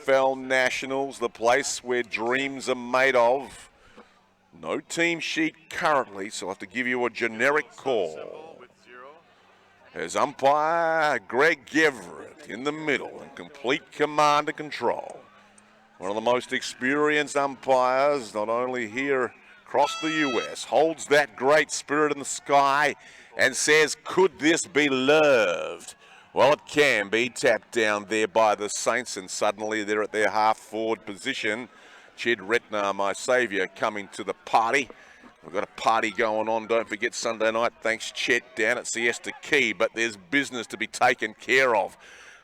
USAFL Nationals, the place where dreams are made of. No team sheet currently, so I'll have to give you a generic call. As umpire Greg Everett in the middle in complete command and control. One of the most experienced umpires, not only here across the US, holds that great spirit in the sky and says, could this be loved? Well, it can be. Tapped down there by the Saints, and suddenly they're at their half-forward position. Chid Retner, my saviour, coming to the party. We've got a party going on, don't forget, Sunday night, thanks Chet, down at Siesta Key, but there's business to be taken care of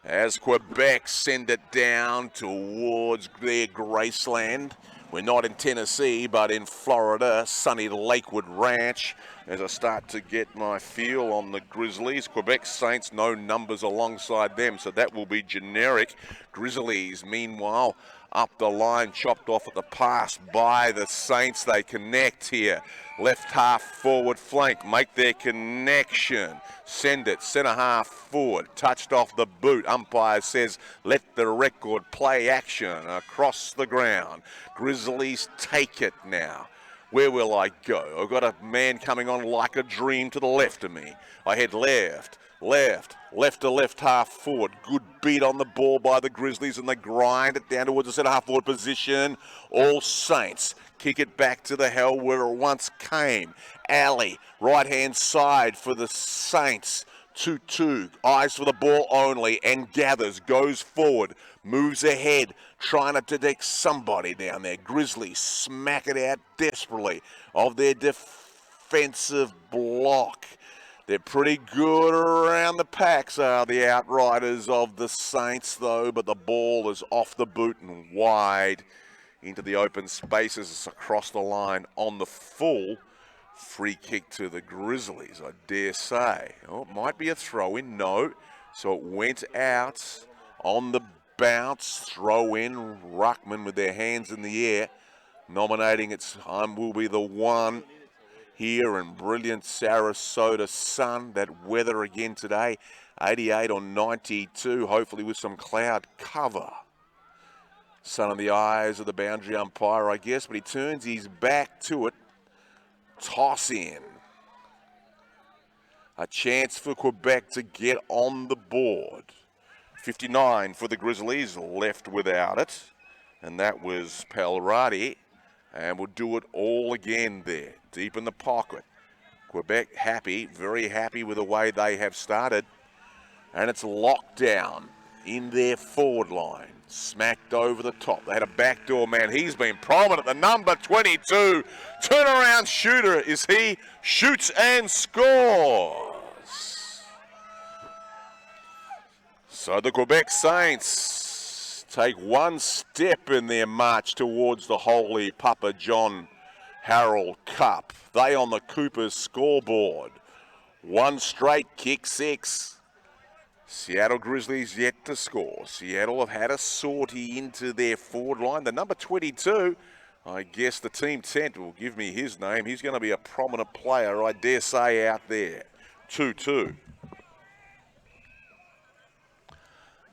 as Quebec send it down towards their Graceland. We're not in Tennessee, but in Florida, sunny Lakewood Ranch. As I start to get my feel on the Grizzlies, Quebec Saints, no numbers alongside them, so that will be generic. Grizzlies, meanwhile, up the line, chopped off at the pass by the Saints. They connect here. Left half forward flank, make their connection. Send it, centre half forward, touched off the boot. Umpire says, let the record play action across the ground. Grizzlies take it now. Where will I go? I've got a man coming on like a dream to the left of me. I head left to left half forward. Good beat on the ball by the Grizzlies, and they grind it down towards the centre half forward position. All Saints kick it back to the hell where it once came. Alley, right hand side for the Saints. 2-2, eyes for the ball only, and gathers, goes forward, moves ahead, trying to detect somebody down there. Grizzlies smack it out desperately of their defensive block. They're pretty good around the packs, are the outriders of the Saints, though, but the ball is off the boot and wide into the open spaces. It's across the line on the full. Free kick to the Grizzlies, I dare say. Oh, it might be a throw-in. No. So it went out on the bounce. Throw-in. Ruckman with their hands in the air. Nominating its time will be the one here in brilliant Sarasota sun. That weather again today. 88 or 92. Hopefully with some cloud cover. Sun in the eyes of the boundary umpire, I guess. But he turns his back to it. Toss in. A chance for Quebec to get on the board. 59 for the Grizzlies, left without it. And that was Palrati. And we'll do it all again there, deep in the pocket. Quebec happy, very happy with the way they have started. And it's locked down in their forward line. Smacked over the top. They had a backdoor man. He's been prominent. The number 22 turnaround shooter is he. Shoots and scores. So the Quebec Saints take one step in their march towards the Holy Papa John Harold Cup. They on the Coopers scoreboard. One straight kick, 6. Seattle Grizzlies yet to score. Seattle have had a sortie into their forward line. The number 22, I guess the team tent will give me his name. He's going to be a prominent player, I dare say, out there. 2-2.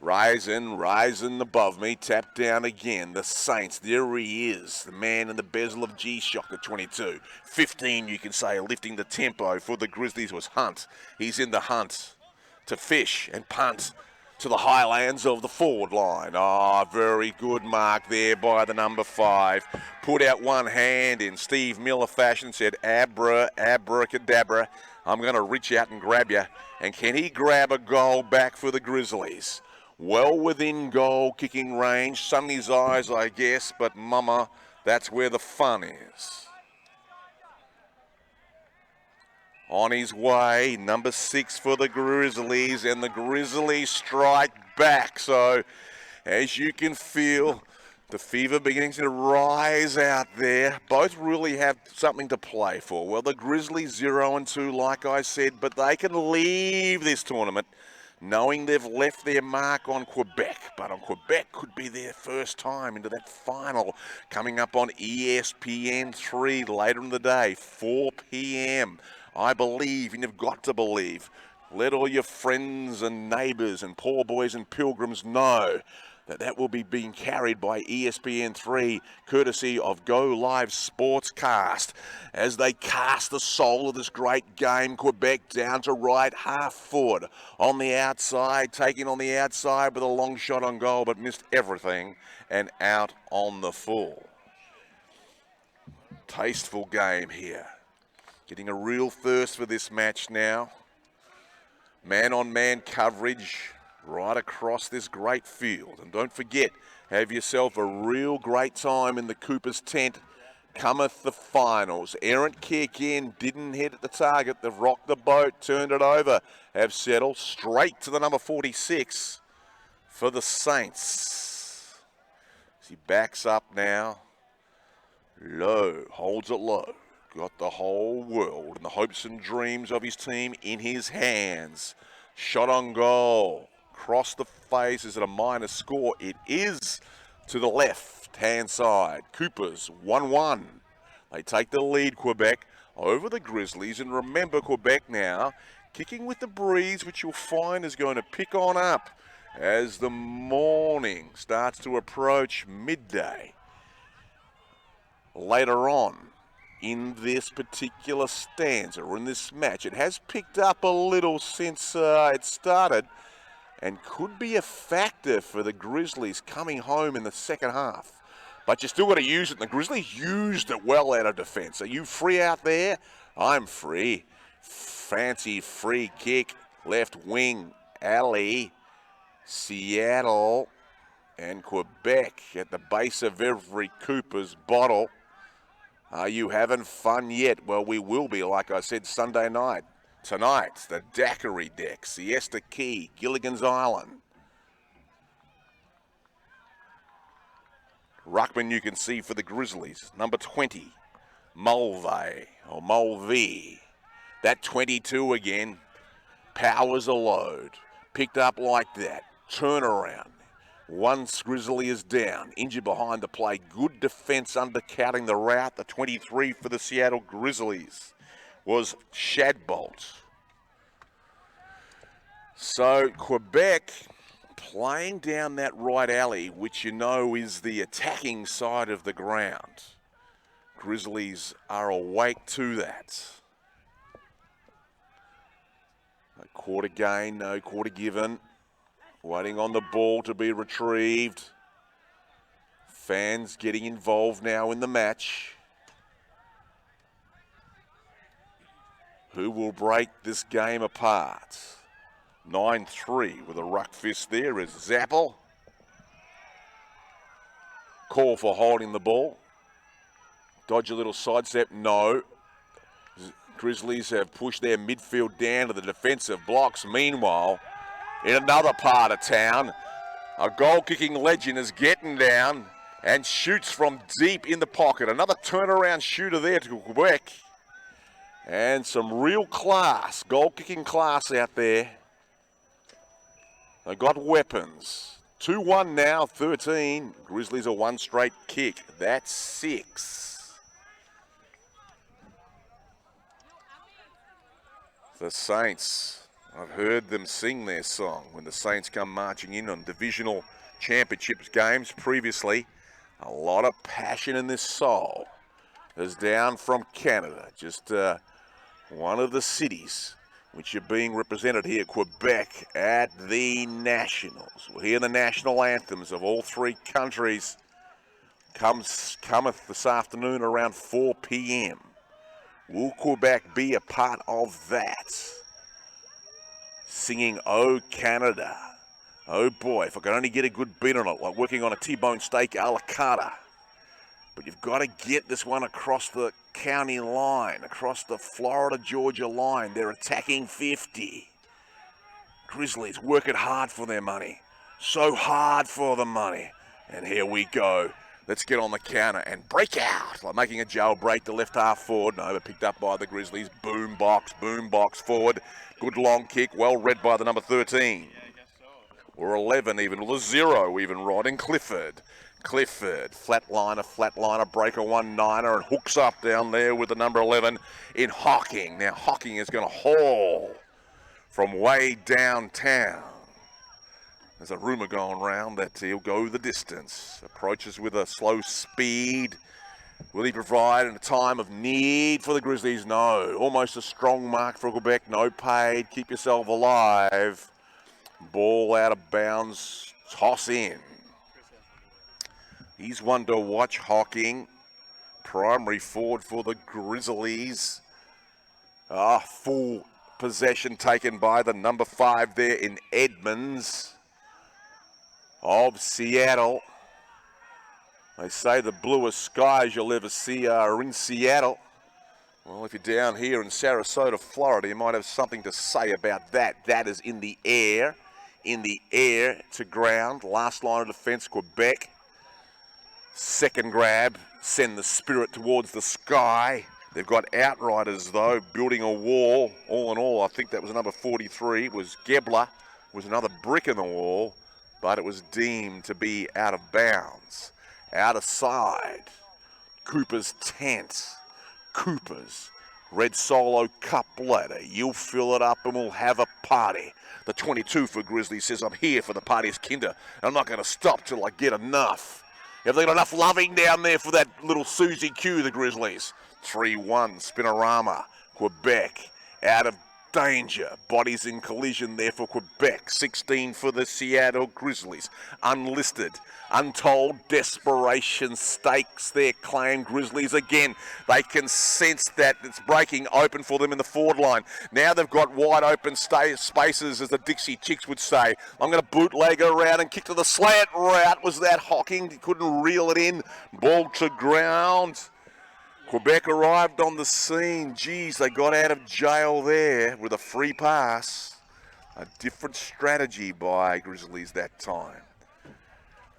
Rising above me. Tap down again. The Saints. There he is. The man in the bezel of G-Shock at 22. 15, you can say, lifting the tempo for the Grizzlies was Hunt. He's in the hunt to fish and punt to the highlands of the forward line. Very good mark there by the number 5. Put out one hand in Steve Miller fashion, said abracadabra, I'm going to reach out and grab you. And can he grab a goal back for the Grizzlies? Well within goal kicking range. Sonny's eyes, I guess, but mama, that's where the fun is. On his way, number 6 for the Grizzlies, and the Grizzlies strike back. So, as you can feel, the fever beginning to rise out there. Both really have something to play for. Well, the Grizzlies 0-2, like I said, but they can leave this tournament knowing they've left their mark on Quebec. But on Quebec could be their first time into that final coming up on ESPN 3 later in the day, 4 p.m. I believe, and you've got to believe. Let all your friends and neighbours and poor boys and pilgrims know that will be being carried by ESPN3, courtesy of Go Live Sportscast, as they cast the soul of this great game. Quebec down to right, half forward on the outside, taking on the outside with a long shot on goal, but missed everything and out on the full. Tasteful game here. Getting a real thirst for this match now. Man-on-man coverage right across this great field. And don't forget, have yourself a real great time in the Cooper's tent. Cometh the finals. Errant kick in, didn't hit at the target. They've rocked the boat, turned it over, have settled straight to the number 46 for the Saints. As he backs up now. Low, holds it low. Got the whole world and the hopes and dreams of his team in his hands. Shot on goal. Across the face. Is it a minor score? It is to the left-hand side. Coopers 1-1. They take the lead, Quebec, over the Grizzlies. And remember, Quebec now kicking with the breeze, which you'll find is going to pick on up as the morning starts to approach midday. Later on in this particular stanza, or in this match, it has picked up a little since it started and could be a factor for the Grizzlies coming home in the second half. But you still got to use it, and the Grizzlies used it well out of defense. Are you free out there? I'm free. Fancy free kick, left wing, alley, Seattle, and Quebec at the base of every Cooper's bottle. Are you having fun yet? Well, we will be, like I said, Sunday night. Tonight, the Daiquiri Deck, Siesta Key, Gilligan's Island. Ruckman you can see for the Grizzlies. Number 20, Mulvey, or Mulvey. That 22 again, powers a load. Picked up like that, turnaround. One Grizzly is down, injured behind the play. Good defense undercutting the route. The 23 for the Seattle Grizzlies was Shadbolt. So Quebec playing down that right alley, which you know is the attacking side of the ground. Grizzlies are awake to that. No quarter gain, no quarter given. Waiting on the ball to be retrieved. Fans getting involved now in the match. Who will break this game apart? 9-3 with a ruck fist there is Zappel. Call for holding the ball. Dodge a little sidestep, no. Grizzlies have pushed their midfield down to the defensive blocks. Meanwhile, in another part of town, a goal-kicking legend is getting down and shoots from deep in the pocket. Another turnaround shooter there to Quebec. And some real class, goal-kicking class out there. They got weapons. 2-1 now, 13. Grizzlies are one straight kick. That's 6. The Saints, I've heard them sing their song when the Saints come marching in on divisional championships games previously. A lot of passion in this soul. Is down from Canada, just one of the cities which are being represented here, Quebec, at the Nationals. We'll hear the national anthems of all three countries. Cometh this afternoon around 4 p.m. Will Quebec be a part of that? Singing "Oh Canada." Oh boy, if I could only get a good beat on it, like working on a T-bone steak a la carte. But you've got to get this one across the county line, across the Florida-Georgia line. They're attacking 50. Grizzlies working hard for their money. So hard for the money. And here we go. Let's get on the counter and break out. Like making a jailbreak, the left half forward. No, but picked up by the Grizzlies. Boom box forward. Good long kick, well read by the number 13. Or 11 even, or the 0 even, Rod and Clifford. Flatliner, breaker 1-9er, and hooks up down there with the number 11 in Hocking. Now Hocking is going to haul from way downtown. There's a rumour going round that he'll go the distance. Approaches with a slow speed. Will he provide in a time of need for the Grizzlies? No. Almost a strong mark for Quebec. No paid. Keep yourself alive. Ball out of bounds. Toss in. He's one to watch. Hocking. Primary forward for the Grizzlies. Full possession taken by the number 5 there in Edmonds of Seattle. They say the bluest skies you'll ever see are in Seattle. Well, if you're down here in Sarasota, Florida, you might have something to say about that. That is in the air to ground. Last line of defense, Quebec. Second grab, send the spirit towards the sky. They've got outriders, though, building a wall. All in all, I think that was number 43. It was Gebler, was another brick in the wall, but it was deemed to be out of bounds. Out of side, Cooper's tent. Cooper's red solo cup ladder. You'll fill it up and we'll have a party. The 22 for Grizzlies says, I'm here for the party's kinder. I'm not going to stop till I get enough. Have they got enough loving down there for that little Susie Q, the Grizzlies? 3-1, Spinorama, Quebec, out of danger. Bodies in collision there for Quebec. 16 for the Seattle Grizzlies. Unlisted, untold desperation stakes their claim. Grizzlies again. They can sense that it's breaking open for them in the forward line. Now they've got wide open spaces, as the Dixie Chicks would say. I'm going to bootleg around and kick to the slant route. Was that Hocking? He couldn't reel it in. Ball to ground. Quebec arrived on the scene. Geez, they got out of jail there with a free pass. A different strategy by Grizzlies that time.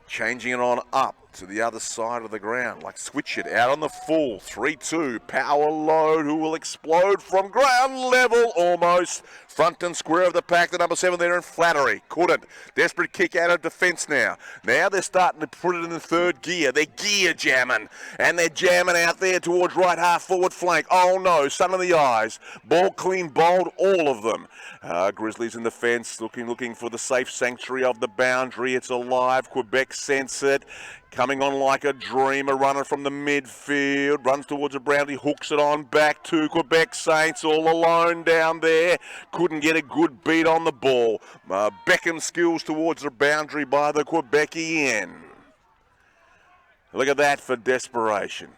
Changing it on up to the other side of the ground. Like switch it out on the full. 3-2. Power load. Who will explode from ground level almost. Front and square of the pack. The number 7 there in Flattery. Couldn't. Desperate kick out of defence now. Now they're starting to put it in the third gear. They're gear jamming. And they're jamming out there towards right half forward flank. Oh no. Sun in the eyes. Ball clean bowled. All of them. Grizzlies in defence. Looking for the safe sanctuary of the boundary. It's alive. Quebec sense it. Coming on like a dream, a runner from the midfield, runs towards a Brownlee, hooks it on back to Quebec Saints, all alone down there. Couldn't get a good beat on the ball. Beckham skills towards the boundary by the Quebecian. Look at that for desperation.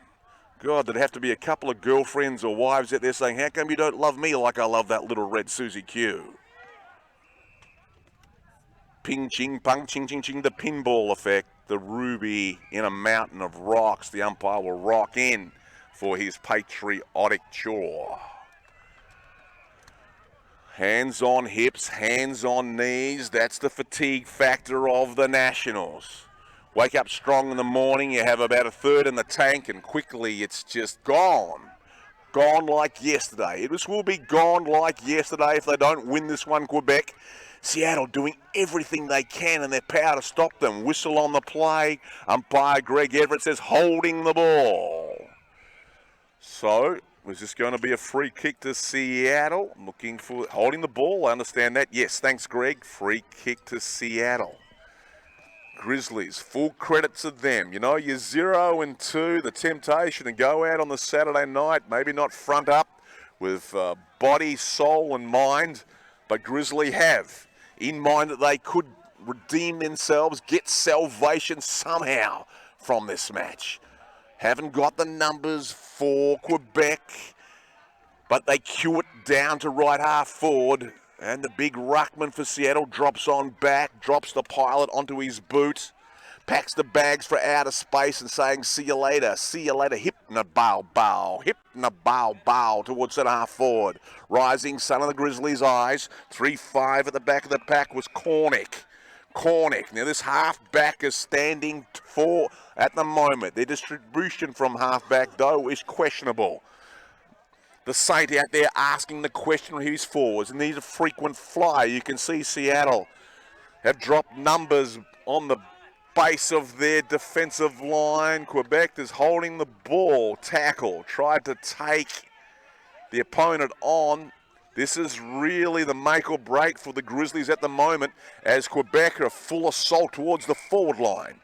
God, there'd have to be a couple of girlfriends or wives out there saying, how come you don't love me like I love that little red Susie Q? Ping, ching, pung, ching, ching, ching, the pinball effect. The ruby in a mountain of rocks. The umpire will rock in for his patriotic chore. Hands on hips, hands on knees. That's the fatigue factor of the Nationals. Wake up strong in the morning, you have about a third in the tank, and quickly it's just gone. Gone like yesterday. This will be gone like yesterday if they don't win this one, Quebec. Seattle doing everything they can in their power to stop them. Whistle on the play. Umpire Greg Everett says holding the ball. So, was this going to be a free kick to Seattle? Looking for holding the ball. I understand that. Yes, thanks, Greg. Free kick to Seattle. Grizzlies, full credit to them. You know, you're 0-2, the temptation to go out on the Saturday night, maybe not front up with body, soul, and mind, but Grizzly have in mind that they could redeem themselves, get salvation somehow from this match. Haven't got the numbers for Quebec, but they cue it down to right half forward. And the big ruckman for Seattle drops on back, drops the pilot onto his boot, packs the bags for outer space and saying, see you later, hip na bow bow, hip na bow bow towards centre half forward. Rising sun of the Grizzlies' eyes, 3-5 at the back of the pack was Cornick. Now this half-back is standing for, at the moment, their distribution from half-back though is questionable. The Saint out there asking the question of his forwards, and he's a frequent flyer. You can see Seattle have dropped numbers on the base of their defensive line. Quebec is holding the ball. Tackle. Tried to take the opponent on. This is really the make or break for the Grizzlies at the moment as Quebec are full assault towards the forward line.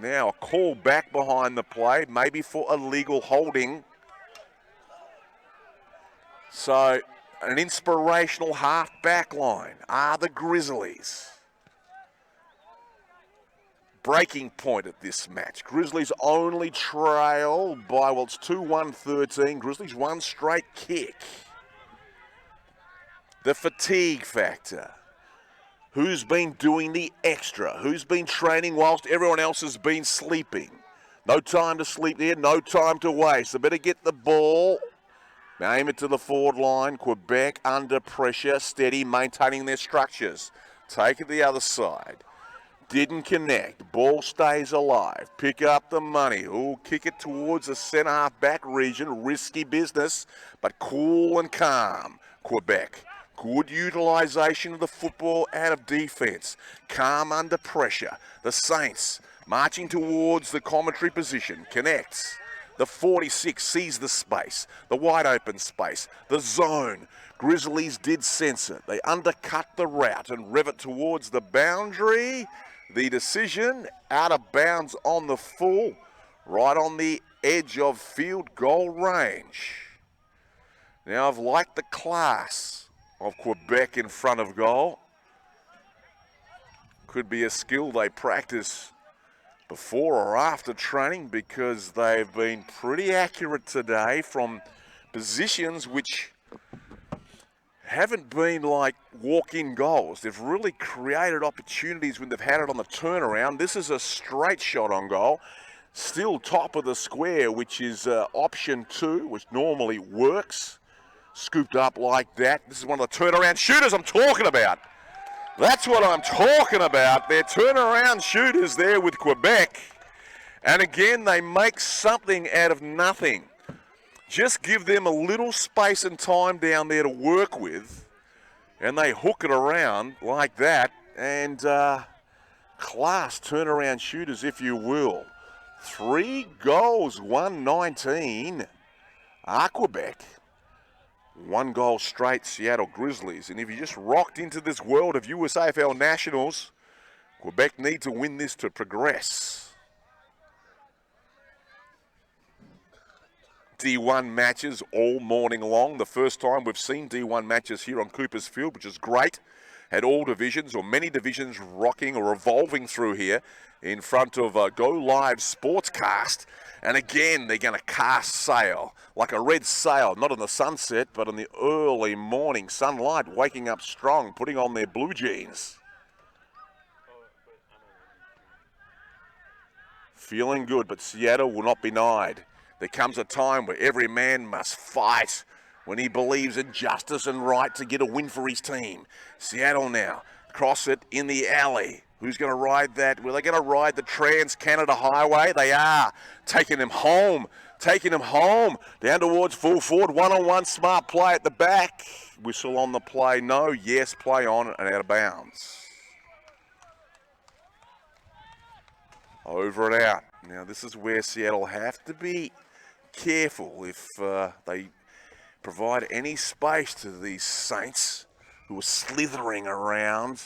Now a call back behind the play, maybe for illegal holding. So an inspirational half back line are the Grizzlies. Breaking point at this match. Grizzlies only trail by, well, it's 2-1-13. Grizzlies one straight kick. The fatigue factor. Who's been doing the extra? Who's been training whilst everyone else has been sleeping? No time to sleep there, no time to waste. They better get the ball. Aim it to the forward line. Quebec under pressure, steady, maintaining their structures. Take it the other side. Didn't connect. Ball stays alive. Pick up the money. Ooh, kick it towards the centre half back region. Risky business, but cool and calm. Quebec. Good utilisation of the football out of defence. Calm under pressure. The Saints marching towards the commentary position. Connects. The 46 sees the space. The wide open space. The zone. Grizzlies did sense it. They undercut the route and rev it towards the boundary. The decision out of bounds on the full. Right on the edge of field goal range. Now I've liked the class of Quebec in front of goal. Could be a skill they practice before or after training because they've been pretty accurate today from positions which haven't been like walk-in goals. They've really created opportunities when they've had it on the turnaround. This is a straight shot on goal. Still top of the square, which is option 2, which normally works. Scooped up like that. This is one of the turnaround shooters I'm talking about. That's what I'm talking about. They're turnaround shooters there with Quebec. And again, they make something out of nothing. Just give them a little space and time down there to work with, and they hook it around like that. And class turnaround shooters, if you will. 3 goals, 119. Quebec. 1 goal straight, Seattle Grizzlies. And if you just rocked into this world of USAFL Nationals, Quebec need to win this to progress. D1 matches all morning long. The first time we've seen D1 matches here on Cooper's Field, which is great. Had all divisions or many divisions rocking or evolving through here in front of Go Live Sportscast. And again, they're going to cast sail, like a red sail, not in the sunset, but in the early morning sunlight, waking up strong, putting on their blue jeans. Feeling good, but Seattle will not be denied. There comes a time where every man must fight when he believes in justice and right to get a win for his team. Seattle now, cross it in the alley. Who's going to ride that? Well, they're going to ride the Trans-Canada Highway. They are taking him home, down towards full forward. One-on-one smart play at the back. Whistle on the play. No, yes, play on and out of bounds. Over and out. Now, this is where Seattle have to be careful if they provide any space to these Saints who are slithering around.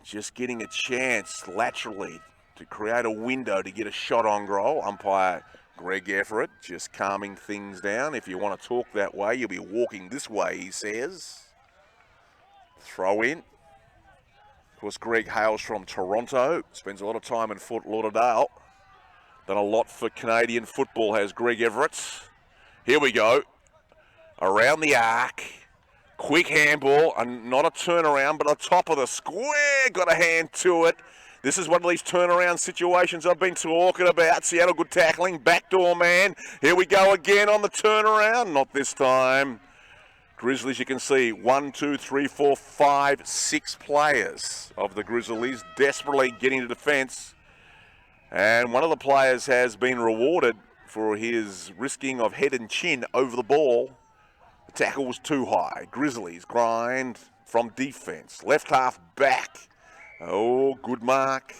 Just getting a chance laterally to create a window to get a shot on goal. Umpire Greg Everett just calming things down. If you want to talk that way, you'll be walking this way, he says. Throw in. Of course, Greg hails from Toronto. Spends a lot of time in Fort Lauderdale. Done a lot for Canadian football, has Greg Everett. Here we go. Around the arc. Quick handball, and not a turnaround, but on top of the square. Got a hand to it. This is one of these turnaround situations I've been talking about. Seattle, good tackling. Backdoor man. Here we go again on the turnaround. Not this time. Grizzlies, you can see 1, 2, 3, 4, 5, 6 players of the Grizzlies desperately getting to defense. And one of the players has been rewarded for his risking of head and chin over the ball. The tackle was too high. Grizzlies grind from defense. Left half back. Oh, good mark.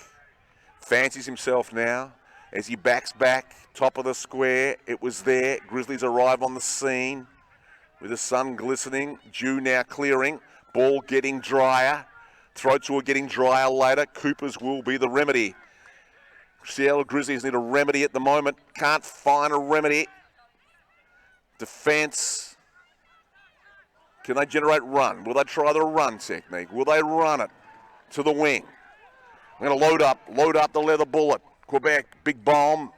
Fancies himself now as he backs back. Top of the square. It was there. Grizzlies arrive on the scene. with the sun glistening. Dew now clearing. Ball getting drier. Throats will getting drier later. Coopers will be the remedy. Seattle Grizzlies need a remedy at the moment. Can't find a remedy. Defense. Can they generate run? Will they try the run technique? Will they run it to the wing? I'm going to load up the leather bullet. Quebec, big bomb.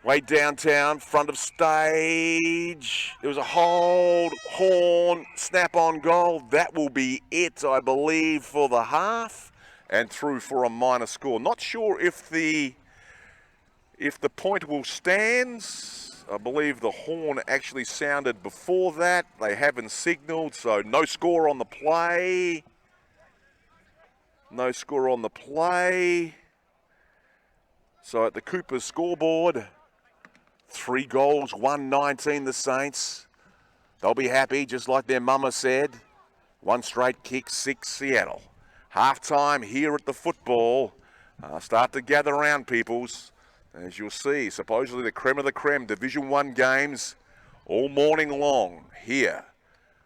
Way downtown, front of stage. There was a hold, horn, snap on goal. That will be it, I believe, for the half. And through for a minor score. Not sure if the point will stand. I believe the horn actually sounded before that. They haven't signalled, so no score on the play. No score on the play. So at the Coopers scoreboard, 3 goals, 119 the Saints. They'll be happy, just like their mama said. 1 straight kick, 6 Seattle. Halftime here at the football. Start to gather around, peoples. As you'll see, supposedly the creme of the creme, Division 1 games all morning long here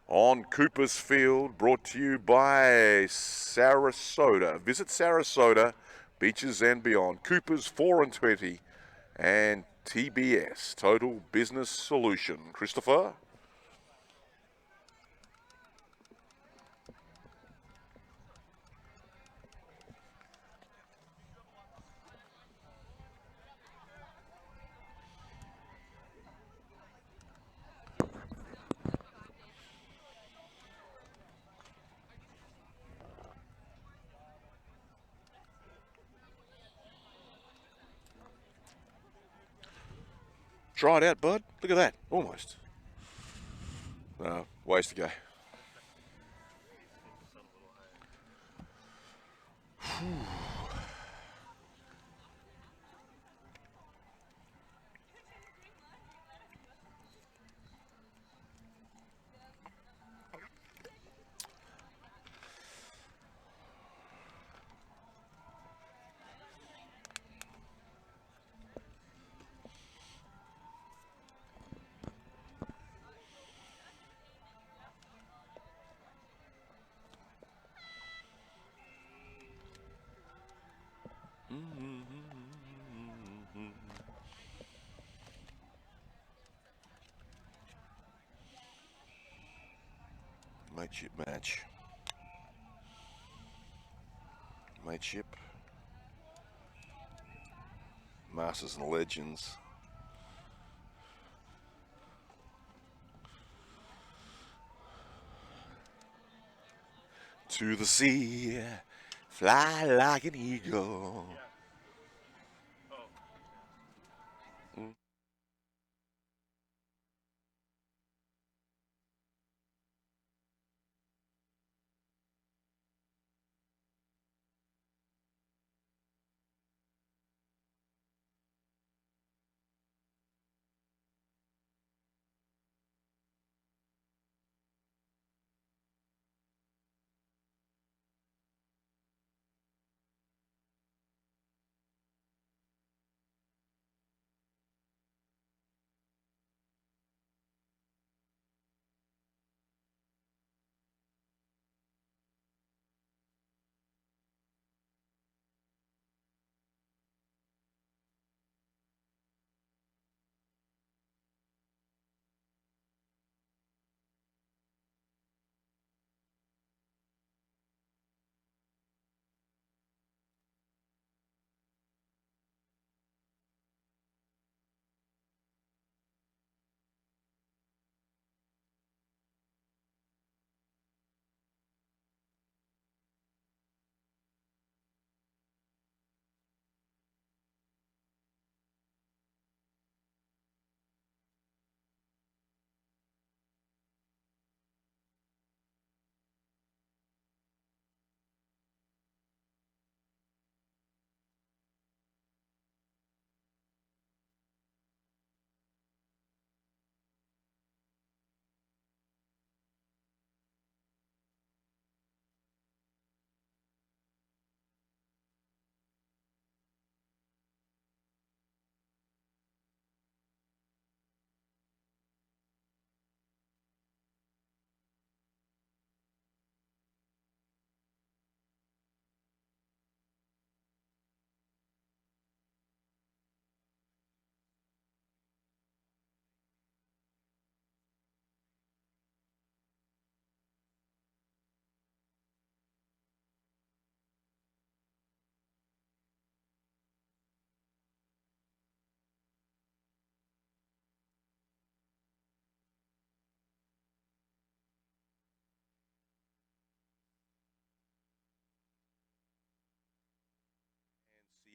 on Coopers Field, brought to you by Sarasota. Visit Sarasota, beaches and beyond. Coopers 4-20 and TBS, Total Business Solution. Christopher? Try it out, bud. Look at that. Almost. Ways to go. Mateship match. Mateship. Masters and Legends. To the sea, fly like an eagle.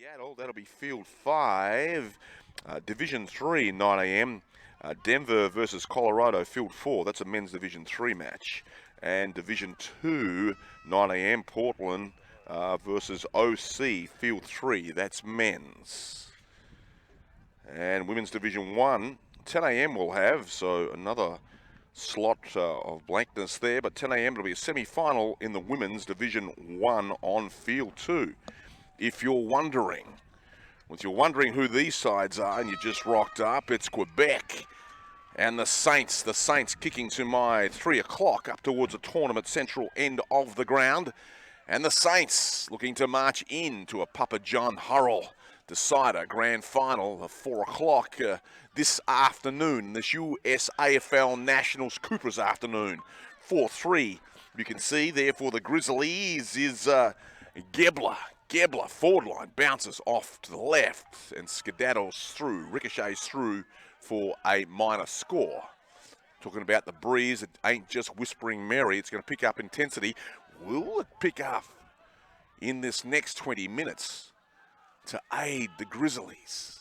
Seattle, that'll be field 5. Division 3, 9 a.m. Denver versus Colorado, field 4. That's a men's Division 3 match. And Division 2, 9 a.m. Portland versus OC, field 3. That's men's. And women's Division 1, 10 a.m. we'll have, so another slot of blankness there, but 10 a.m. it'll be a semi-final in the women's Division 1 on field 2. If you're wondering, who these sides are and you just rocked up, it's Quebec and the Saints. The Saints kicking to my 3 o'clock up towards the tournament central end of the ground. And the Saints looking to march into a Papa John Hurrell decider grand final of 4 o'clock this afternoon. This USAFL Nationals Coopers afternoon. 4-3. You can see there for the Grizzlies is Gebler. Gebler, forward line, bounces off to the left and skedaddles through, ricochets through for a minor score. Talking about the breeze, it ain't just whispering Mary, it's going to pick up intensity. Will it pick up in this next 20 minutes to aid the Grizzlies?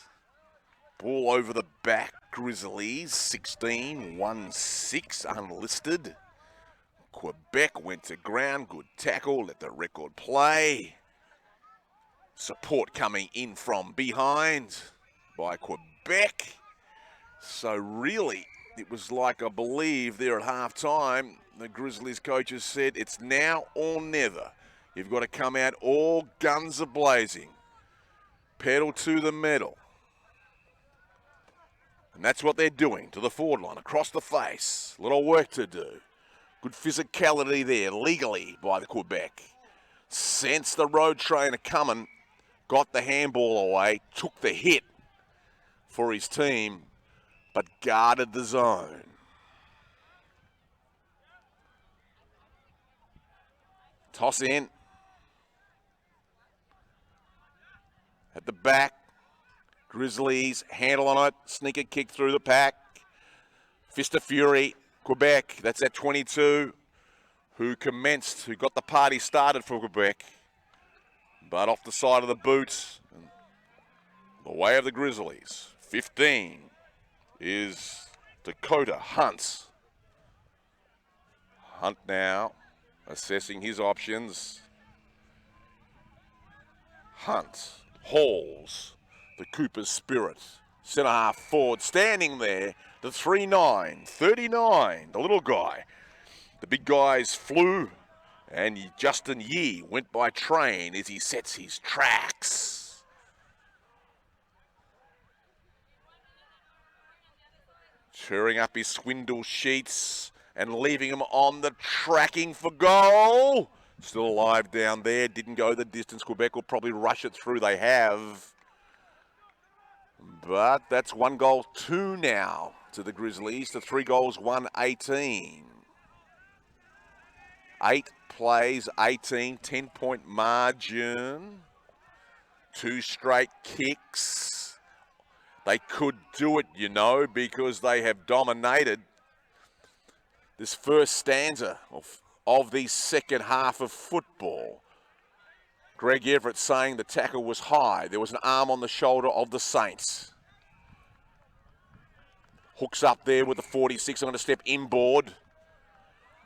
Ball over the back, Grizzlies, 16-1-6, unlisted. Quebec went to ground, good tackle, let the record play. Support coming in from behind by Quebec. So really, it was like, I believe, there at halftime, the Grizzlies coaches said, it's now or never. You've got to come out all guns a-blazing. Pedal to the metal. And that's what they're doing to the forward line, across the face. Little work to do. Good physicality there, legally, by the Quebec. Sensed the road trainer coming. Got the handball away, took the hit for his team, but guarded the zone. Toss in. At the back, Grizzlies, handle on it, sneaker kick through the pack. Fist of Fury, Quebec, that's at 22, who got the party started for Quebec. But off the side of the boots, the way of the Grizzlies. 15 is Dakota Hunt. Hunt now assessing his options. Hunt hauls the Cooper's Spirit. Centre half forward, standing there, the 3'9", 39, the little guy. The big guys flew. And Justin Yee went by train as he sets his tracks. Tearing up his swindle sheets and leaving him on the tracking for goal. Still alive down there, didn't go the distance. Quebec will probably rush it through, they have. But that's 1 goal, 2 now to the Grizzlies, to 3 goals, 1-18. 8 plays, 18, 10-point margin. 2 straight kicks. They could do it, because they have dominated this first stanza of the second half of football. Greg Everett saying the tackle was high. There was an arm on the shoulder of the Saints. Hooks up there with the 46. I'm going to step inboard.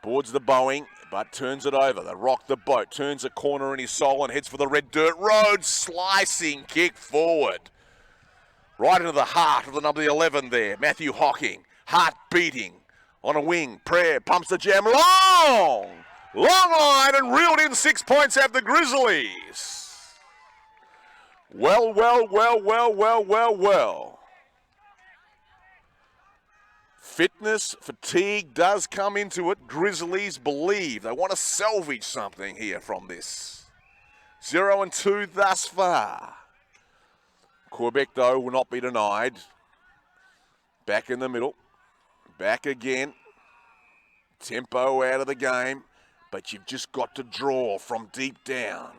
Boards the Boeing, but turns it over. They rock the boat, turns a corner in his soul and heads for the red dirt road. Slicing kick forward. Right into the heart of the number 11 there. Matthew Hocking, heart beating on a wing. Prayer pumps the jam long line and reeled in 6 points at the Grizzlies. Well. Fitness, fatigue does come into it. Grizzlies believe they want to salvage something here from this. 0-2 thus far. Quebec, though, will not be denied. Back in the middle. Back again. Tempo out of the game. But you've just got to draw from deep down.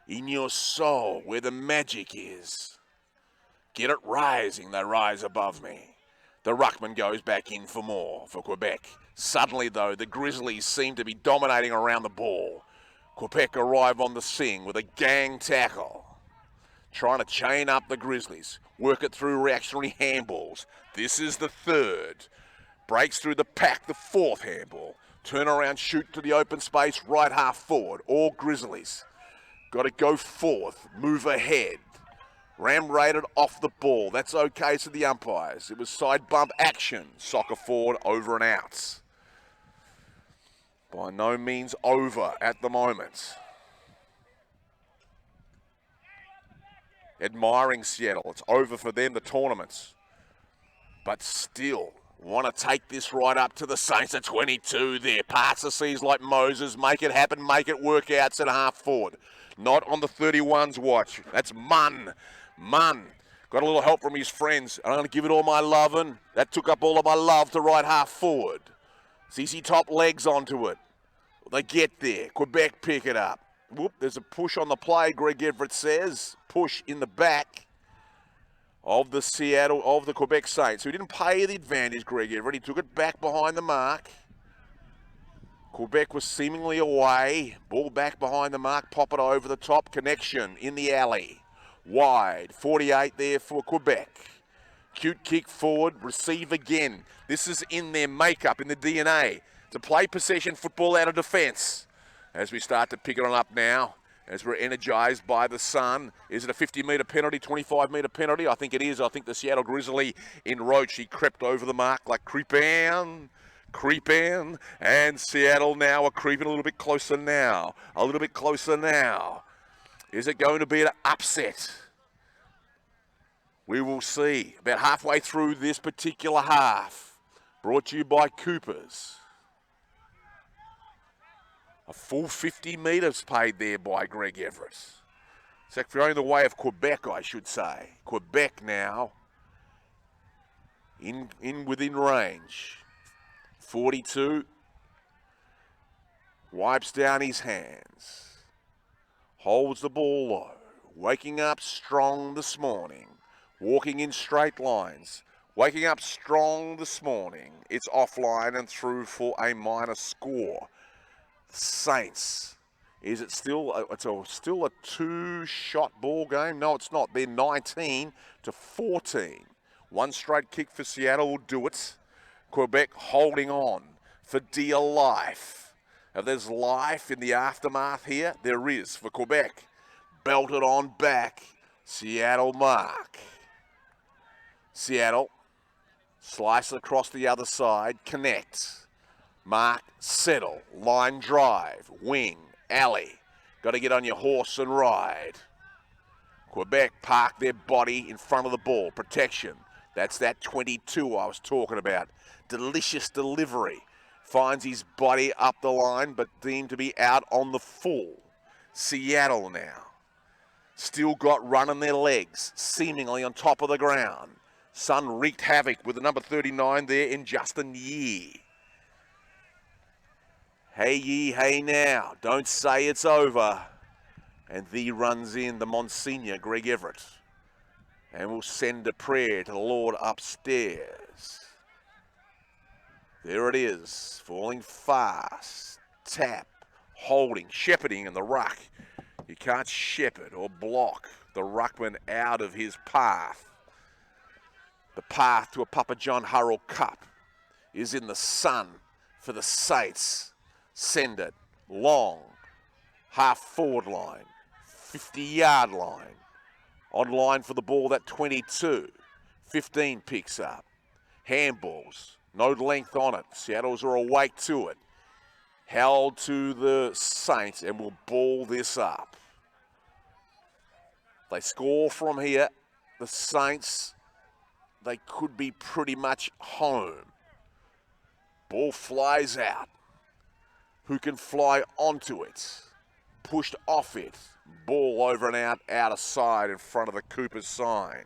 In your soul, where the magic is. Get it rising, they rise above me. The ruckman goes back in for more for Quebec. Suddenly, though, the Grizzlies seem to be dominating around the ball. Quebec arrive on the scene with a gang tackle. trying to chain up the Grizzlies. Work it through reactionary handballs. This is the third. Breaks through the pack, the fourth handball. Turn around, shoot to the open space, right half forward. All Grizzlies. Got to go forth, move ahead. Ram rated off the ball. That's okay to the umpires. It was side bump action. Soccer forward, over and out. By no means over at the moment. Admiring Seattle. It's over for them, the tournaments. But still, want to take this right up to the Saints at 22 there. Parts the seas like Moses. Make it happen, make it work out, centre half forward. Not on the 31's watch. That's Munn. Munn. Got a little help from his friends. I'm going to give it all my lovin'. That took up all of my love to right half forward. CC top legs onto it. They get there. Quebec pick it up. Whoop, there's a push on the play, Greg Everett says. Push in the back of the Quebec Saints, who didn't pay the advantage, Greg Everett. He took it back behind the mark. Quebec was seemingly away. Ball back behind the mark, pop it over the top. Connection in the alley. Wide, 48 there for Quebec. Cute kick forward, receive again. This is in their makeup, in the DNA. To play possession football out of defence. As we start to pick it on up now, as we're energized by the sun. Is it a 50-metre penalty, 25-metre penalty? I think it is. I think the Seattle Grizzly in Roach, he crept over the mark like creeping, and Seattle now are creeping a little bit closer now. Is it going to be an upset? We will see. About halfway through this particular half. Brought to you by Coopers. A full 50 metres paid there by Greg Everett. It's going the way of Quebec, I should say. Quebec now in within range. 42. Wipes down his hands. Holds the ball low. Waking up strong this morning. Walking in straight lines. Waking up strong this morning. It's offline and through for a minor score. Saints. Is it still still a two-shot ball game? No, it's not. They're 19-14. One straight kick for Seattle will do it. Quebec holding on for dear life. Now, there's life in the aftermath here. There is for Quebec. Belted on back. Seattle mark. Seattle. Slice across the other side. Connect. Mark, settle, line drive, wing, alley. Got to get on your horse and ride. Quebec park their body in front of the ball. Protection. That's that 22 I was talking about. Delicious delivery. Finds his body up the line, but deemed to be out on the full. Seattle now. Still got run on their legs, seemingly on top of the ground. Sun wreaked havoc with the number 39 there in Justin Yee. Hey ye, hey now, don't say it's over. And thee runs in the Monsignor, Greg Everett. And we'll send a prayer to the Lord upstairs. There it is, falling fast. Tap, holding, shepherding in the ruck. You can't shepherd or block the ruckman out of his path. The path to a Papa John Hurrell Cup is in the sun for the Saints. Send it long, half forward line, 50-yard line. On line for the ball, that 22. 15 picks up. Handballs, no length on it. Seattle's are awake to it. Held to the Saints and will ball this up. They score from here. The Saints, they could be pretty much home. Ball flies out. Who can fly onto it? Pushed off it. Ball over and out of side in front of the Coopers sign.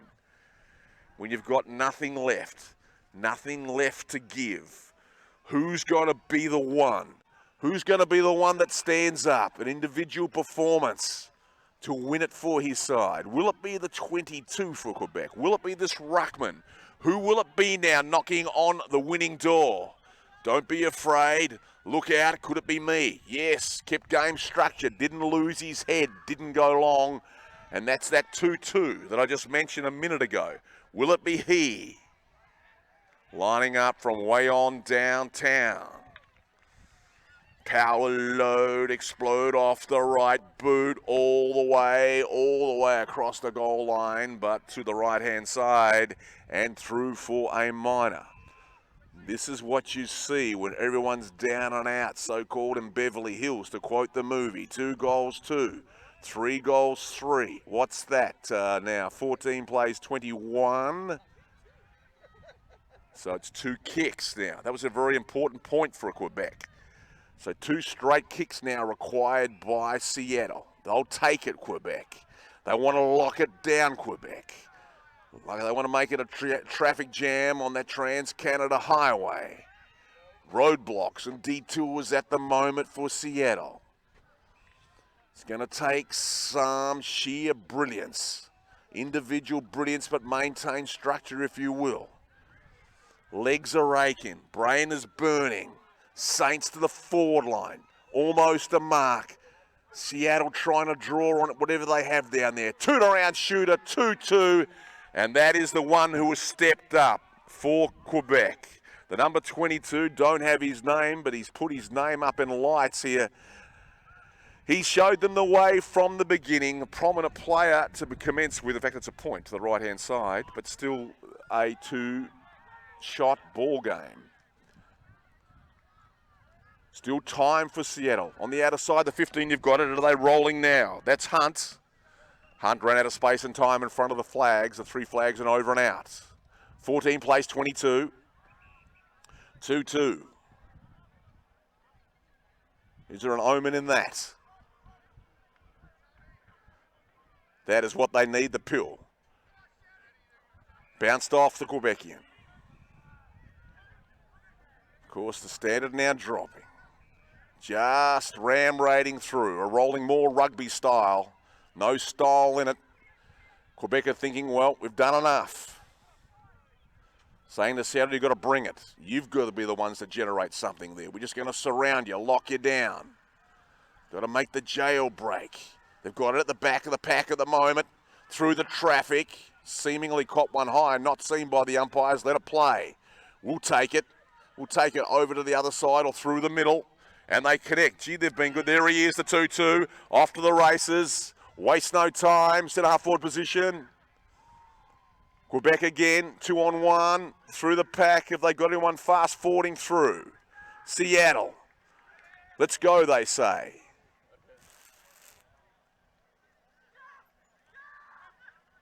When you've got nothing left to give, who's going to be the one? Who's going to be the one that stands up, an individual performance to win it for his side? Will it be the 22 for Quebec? Will it be this ruckman? Who will it be now knocking on the winning door? Don't be afraid. Look out. Could it be me? Yes. Kept game structured. Didn't lose his head. Didn't go long. And that's that 2-2 that I just mentioned a minute ago. Will it be he? Lining up from way on downtown. Power load, explode off the right boot all the way across the goal line, but to the right-hand side and through for a minor. This is what you see when everyone's down and out, so-called in Beverly Hills, to quote the movie. 2 goals, 2. 3 goals, 3. What's that now? 14 plays 21. So it's 2 kicks now. That was a very important point for Quebec. So 2 straight kicks now required by Seattle. They'll take it, Quebec. They want to lock it down, Quebec. Like they want to make it a traffic jam on that Trans-Canada Highway. Roadblocks and detours at the moment for Seattle. It's going to take some sheer brilliance. Individual brilliance, but maintain structure, if you will. Legs are aching. Brain is burning. Saints to the forward line. Almost a mark. Seattle trying to draw on it, whatever they have down there. Turnaround shooter, 2-2. And that is the one who has stepped up for Quebec. The number 22, don't have his name, but he's put his name up in lights here. He showed them the way from the beginning. A prominent player to commence with. In fact, it's a point to the right-hand side, but still a 2-shot ball game. Still time for Seattle. On the outer side, the 15, you've got it. Are they rolling now? That's Hunt. Hunt ran out of space and time in front of the flags. The 3 flags and over and out. 14 plays 22. 2-2. Is there an omen in that? That is what they need, the pill. Bounced off the Quebecian. Of course, the standard now dropping. Just ram-raiding through, a rolling more rugby style. No style in it. Quebec are thinking, well, we've done enough. Saying to Seattle, you've got to bring it. You've got to be the ones that generate something there. We're just going to surround you, lock you down. Got to make the jailbreak. They've got it at the back of the pack at the moment. Through the traffic. Seemingly caught one high, not seen by the umpires. Let it play. We'll take it. We'll take it over to the other side or through the middle. And they connect. Gee, they've been good. There he is, the 2-2. Off to the races. Waste no time. Set half forward position. Quebec again. 2-on-1. Through the pack. Have they got anyone fast forwarding through? Seattle. Let's go, they say.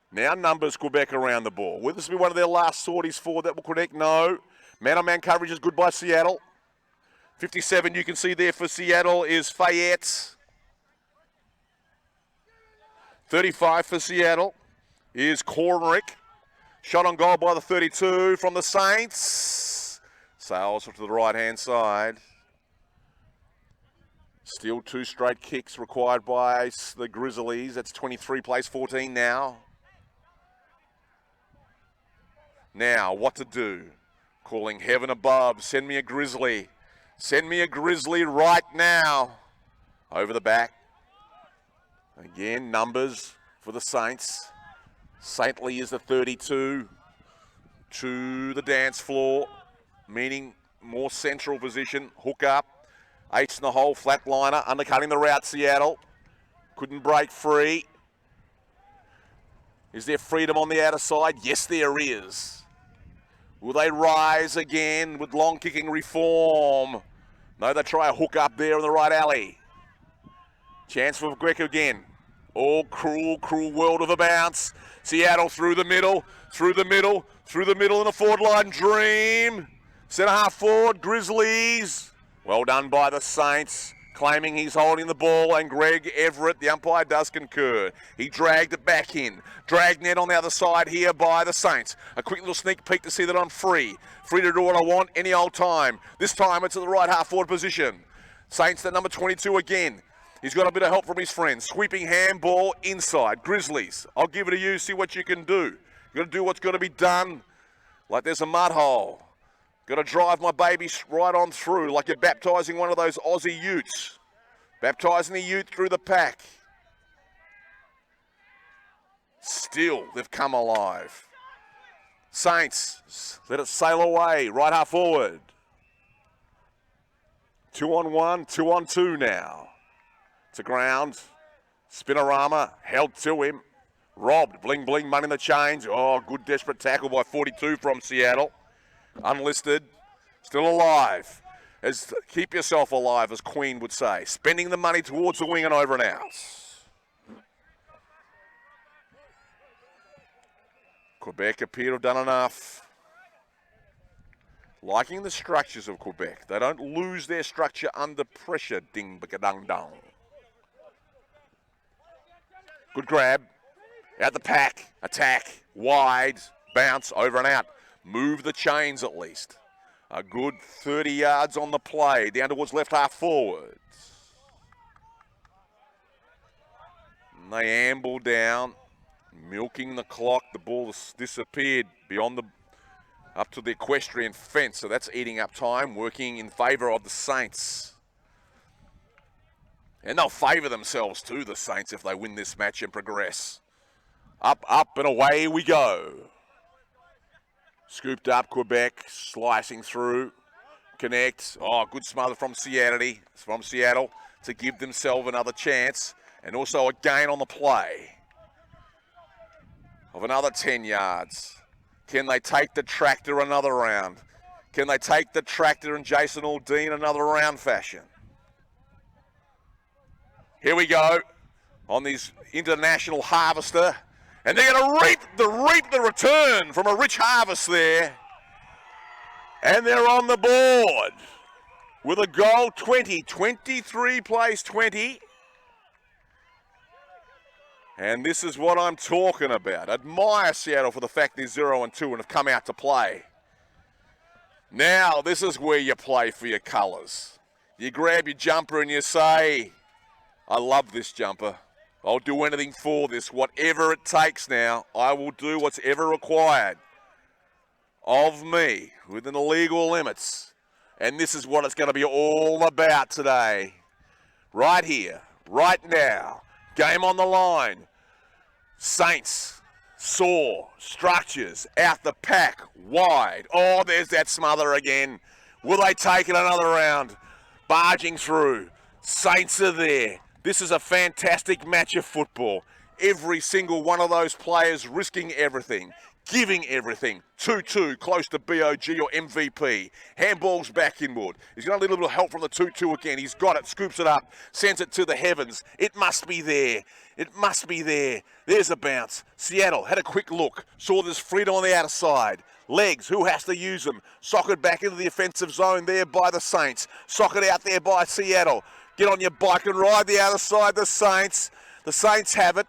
Now numbers Quebec around the ball. Will this be one of their last sorties forward that will connect? No. Man-on-man coverage is good by Seattle. 57 you can see there for Seattle is Fayette. 35 for Seattle is Cornrick. Shot on goal by the 32 from the Saints. Sales to the right-hand side. Still 2 straight kicks required by the Grizzlies. That's 23 plays 14 now. Now, what to do? Calling heaven above. Send me a Grizzly. Send me a Grizzly right now. Over the back. Again, numbers for the Saints. Saintly is the 32 to the dance floor, meaning more central position. Hook up. 8 in the hole, flatliner, undercutting the route, Seattle. Couldn't break free. Is there freedom on the outer side? Yes, there is. Will they rise again with long kicking reform? No, they try a hook up there in the right alley. Chance for Greg again. Oh, cruel, cruel world of a bounce. Seattle through the middle, through the middle, through the middle in the forward line. Dream. Centre half forward, Grizzlies. Well done by the Saints. Claiming he's holding the ball, and Greg Everett, the umpire, does concur. He dragged it back in. Dragged net on the other side here by the Saints. A quick little sneak peek to see that I'm free. Free to do what I want any old time. This time it's at the right half forward position. Saints, the number 22 again. He's got a bit of help from his friends. Sweeping handball inside. Grizzlies, I'll give it to you, see what you can do. You've got to do what's got to be done. Like there's a mud hole. Got to drive my baby right on through like you're baptising one of those Aussie utes. Baptising the youth through the pack. still they've come alive. Saints, let it sail away, right half forward. 2-on-1, 2-on-2 now. To ground. Spinorama held to him. Robbed. Bling bling money in the change. Oh, good desperate tackle by 42 from Seattle. Unlisted. Still alive. Keep yourself alive, as Queen would say. Spending the money towards the wing and over and out. Quebec appear to have done enough. Liking the structures of Quebec. They don't lose their structure under pressure. Ding, ba-ka-dung, dung. Good grab. Out the pack. Attack. Wide. Bounce. Over and out. Move the chains at least. A good 30 yards on the play. Down towards left half forwards. And they amble down. Milking the clock. The ball has disappeared beyond up to the equestrian fence. So that's eating up time. Working in favour of the Saints. And they'll favour themselves too, the Saints, if they win this match and progress. Up, up, and away we go. Scooped up, Quebec, slicing through. Connect. Oh, good smother from Seattle to give themselves another chance. And also a gain on the play of another 10 yards. Can they take the tractor another round? Can they take the tractor and Jason Aldean another round fashion? Here we go on this international harvester. And they're going to reap the return from a rich harvest there. And they're on the board with a goal 20. 23 plays 20. And this is what I'm talking about. Admire Seattle for the fact they're 0-2 and have come out to play. Now, this is where you play for your colours. You grab your jumper and you say, I love this jumper. I'll do anything for this. Whatever it takes now, I will do what's ever required of me within the legal limits. And this is what it's going to be all about today. Right here, right now. Game on the line. Saints, saw, structures, out the pack, wide. Oh, there's that smother again. Will they take it another round? Barging through. Saints are there. This is a fantastic match of football. Every single one of those players risking everything, giving everything. 2-2, close to BOG or MVP. Handball's back inward. He's got a little bit of help from the 2-2 again. He's got it, scoops it up, sends it to the heavens. It must be there. It must be there. There's a bounce. Seattle had a quick look, saw there's freedom on the outer side. Legs, who has to use them? Socket back into the offensive zone there by the Saints. Socket out there by Seattle. Get on your bike and ride the other side, the Saints. The Saints have it.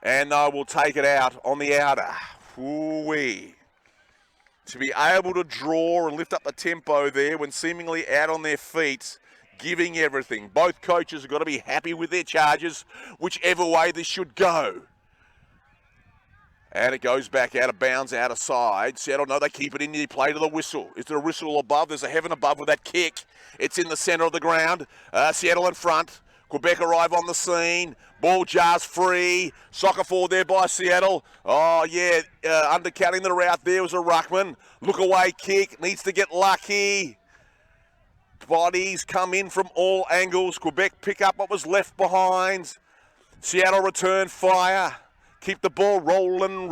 And they will take it out on the outer. Ooh-wee. To be able to draw and lift up the tempo there when seemingly out on their feet, giving everything. Both coaches have got to be happy with their charges, whichever way this should go. And it goes back out of bounds, out of side. Seattle, no, they keep it in. You play to the whistle. Is there a whistle above? There's a heaven above with that kick. It's in the centre of the ground. Seattle in front. Quebec arrive on the scene. Ball jars free. Soccer forward there by Seattle. Oh, yeah, undercutting the route there was a ruckman. Look away kick. Needs to get lucky. Bodies come in from all angles. Quebec pick up what was left behind. Seattle return fire. Keep the ball rolling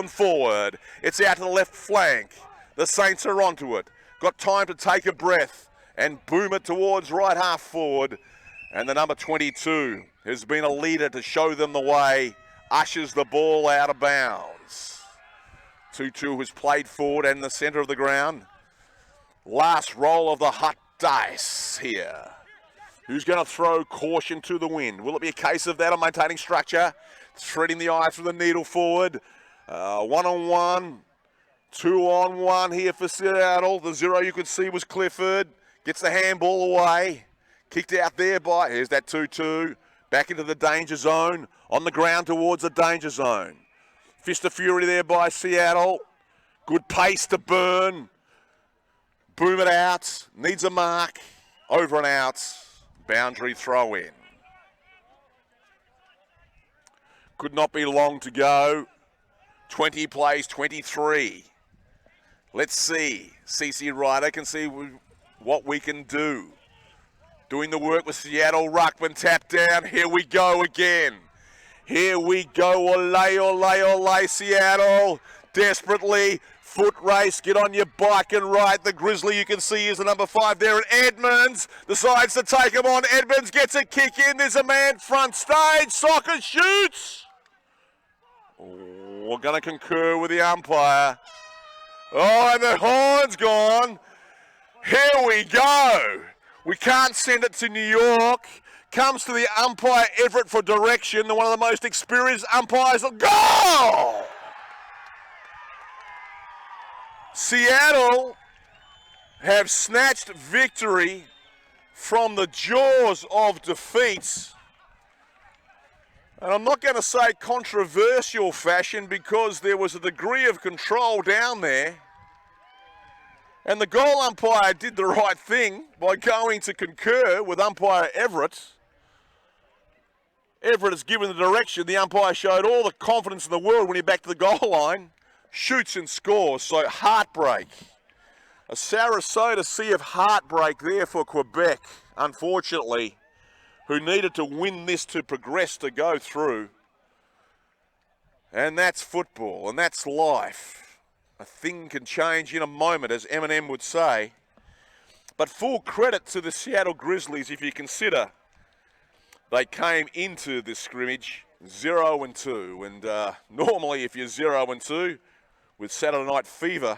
forward. It's out to the left flank. The Saints are onto it. Got time to take a breath and boom it towards right half forward. And the number 22 has been a leader to show them the way. Ushers the ball out of bounds. 2-2 has played forward and in the centre of the ground. Last roll of the hot dice here. Who's going to throw caution to the wind? Will it be a case of that or maintaining structure? Threading the eye through the needle forward. 1-on-1. 2-on-1 here for Seattle. The 0 you could see was Clifford. Gets the handball away. Kicked out there by, here's that 2-2. Back into the danger zone. On the ground towards the danger zone. Fist of fury there by Seattle. Good pace to burn. Boom it out. Needs a mark. Over and out. Boundary throw in. Could not be long to go. 20 plays 23. Let's see. CC Ryder can see what we can do. Doing the work with Seattle. Ruckman tap down. Here we go again. Here we go. Olay, olay, olay, Seattle. Desperately. Foot race. Get on your bike and ride. The Grizzly you can see is the number 5 there. And Edmonds decides to take him on. Edmonds gets a kick in. There's a man front stage. Soccer shoots. We're going to concur with the umpire. Oh, and the horn's gone. Here we go. We can't send it to New York. Comes to the umpire, Everett, for direction. One of the most experienced umpires. Goal! Seattle have snatched victory from the jaws of defeats. And I'm not going to say controversial fashion because there was a degree of control down there. And the goal umpire did the right thing by going to concur with umpire Everett. Everett has given the direction. The umpire showed all the confidence in the world when he backed to the goal line. Shoots and scores, so heartbreak. A Sarasota sea of heartbreak there for Quebec, unfortunately, who needed to win this to progress to go through. And that's football, and that's life. A thing can change in a moment, as Eminem would say. But full credit to the Seattle Grizzlies if you consider they came into this scrimmage 0-2. And normally if you're 0-2 with Saturday night fever,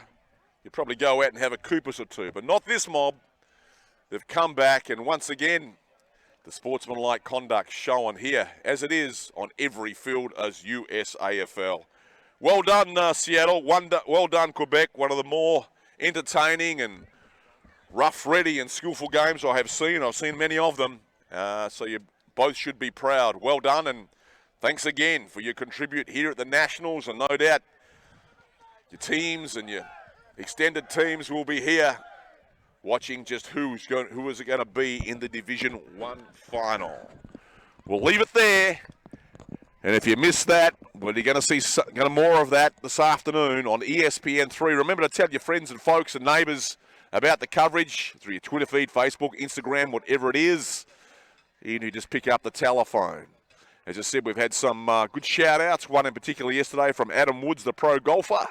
you probably go out and have a Coopers or two. But not this mob. They've come back, and once again, the sportsmanlike conduct shown here, as it is on every field as USAFL. Well done, Seattle. Well done, Quebec. One of the more entertaining and rough, ready and skillful games I have seen. I've seen many of them. So you both should be proud. Well done, and thanks again for your contribute here at the Nationals. And no doubt your teams and your extended teams will be here watching just who is it going to be in the Division 1 final. We'll leave it there. And if you missed that, well, you're going to see more of that this afternoon on ESPN3. Remember to tell your friends and folks and neighbours about the coverage through your Twitter feed, Facebook, Instagram, whatever it is. You need to just pick up the telephone. As I said, we've had some good shout-outs, one in particular yesterday from Adam Woods, the pro golfer.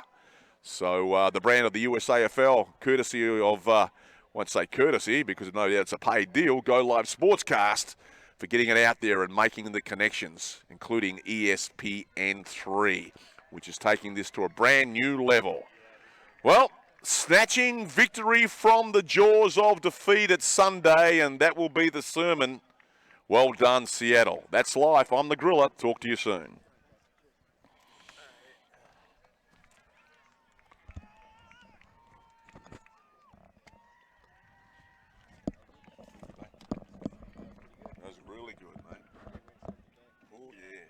So the brand of the USAFL, courtesy of, I won't say courtesy because no doubt it's a paid deal, Go Live Sportscast, for getting it out there and making the connections, including ESPN3, which is taking this to a brand new level. Well, snatching victory from the jaws of defeat at Sunday, and that will be the sermon. Well done, Seattle. That's life. I'm the Griller. Talk to you soon. That was really good, mate. Oh, yeah.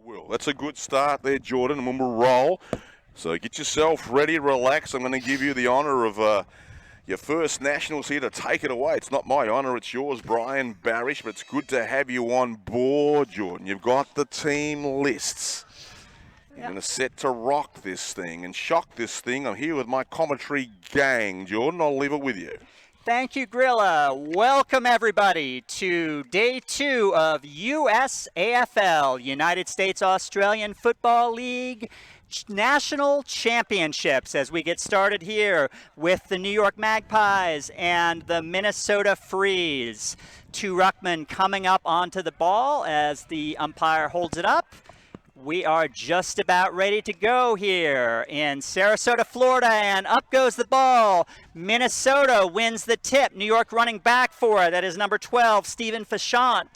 Will. That's a good start there, Jordan, and we'll roll. So get yourself ready, relax. I'm going to give you the honour of your first nationals here to take it away. It's not my honour, it's yours, Brian Barish, but it's good to have you on board, Jordan. You've got the team lists. You're going to set to rock this thing and shock this thing. I'm here with my commentary gang, Jordan. I'll leave it with you. Thank you, Grilla. Welcome, everybody, to Day 2 of USAFL, United States Australian Football League National Championships, as we get started here with the New York Magpies and the Minnesota Freeze. Two ruckmen coming up onto the ball as the umpire holds it up. We are just about ready to go here in Sarasota, Florida, and up goes the ball. Minnesota wins the tip. New York running back for it. That is number 12, Stephen Fashant.